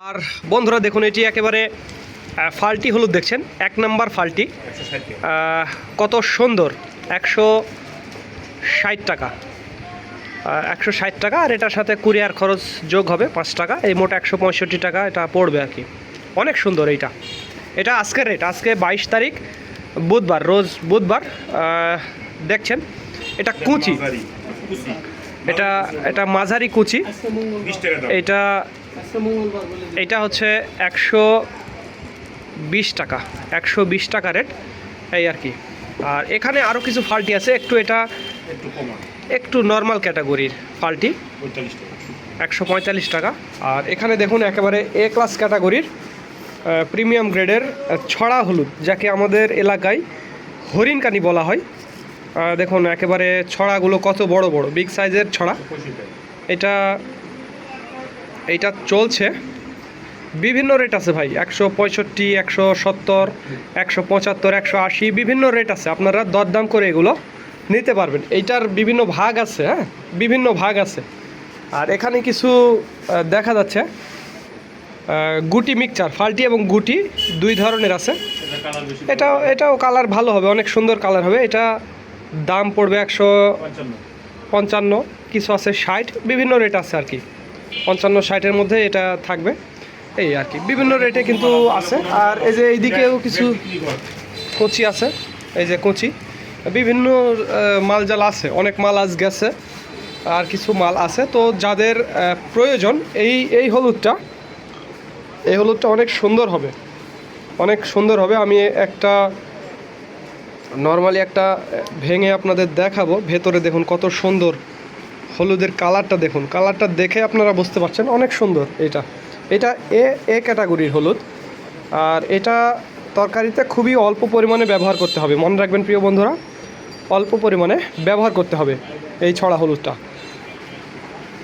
আর বন্ধুরা দেখুন, এটি একেবারে ফাল্টি হলুদ দেখছেন, 1 নাম্বার ফাল্টি। কত সুন্দর, 160 টাকা, 160 টাকা। আর এটার সাথে কুরিয়ার খরচ যোগ হবে 5 টাকা, এই মোট 165 টাকা এটা পড়বে আর কি। অনেক সুন্দর এইটা। এটা আজকের রেট, আজকে 22 তারিখ বুধবার, রোজ বুধবার। দেখছেন এটা কুচি, এটা মাঝারি কুচি। এটা হচ্ছে 120 টাকা, 120 টাকা রেট এই আর কি। আর এখানে আরও কিছু ফাল্টি আছে, এটা একটু নর্মাল ক্যাটাগরির ফাল্টি, 145 টাকা। আর এখানে দেখুন একেবারে এ ক্লাস ক্যাটাগরির প্রিমিয়াম গ্রেডের ছড়া হলুদ, যাকে আমাদের এলাকায় হরিণকানি বলা হয়। দেখুন একেবারে ছড়াগুলো কত বড় বড়, বিগ সাইজের ছড়া। এইটা চলছে, বিভিন্ন রেট আছে ভাই, 165, 170, 175, 180, বিভিন্ন রেট আছে। আপনারা দরদাম করে এগুলো নিতে পারবেন। এইটার বিভিন্ন ভাগ আছে, হ্যাঁ, বিভিন্ন ভাগ আছে। আর এখানে কিছু দেখা যাচ্ছে গুটি মিক্সচার, ফাল্টি এবং গুটি দুই ধরনের আছে। এটাও কালার ভালো হবে, অনেক সুন্দর কালার হবে। এটা দাম পড়বে 155, কিছু আছে 60, বিভিন্ন রেট আছে আর কি। 55-60-এর মধ্যে এটা থাকবে এই আর কি, বিভিন্ন রেটে কিন্তু আছে। আর এই যে এইদিকেও কিছু কচি আছে, এই যে কচি, বিভিন্ন মালজাল আছে, অনেক মাল আজ গেছে, আর কিছু মাল আছে। তো যাদের প্রয়োজন এই হলুদটা অনেক সুন্দর হবে, অনেক সুন্দর হবে। আমি নর্মালি একটা ভেঙে আপনাদের দেখাবো। ভেতরে দেখুন কত সুন্দর হলুদের কালারটা, দেখুন কালারটা দেখে আপনারা বুঝতে পারছেন, অনেক সুন্দর। এটা এ ক্যাটাগরির হলুদ। আর এটা তরকারিতে খুবই অল্প পরিমাণে ব্যবহার করতে হবে, মনে রাখবেন প্রিয় বন্ধুরা, অল্প পরিমাণে ব্যবহার করতে হবে এই ছড়া হলুদটা।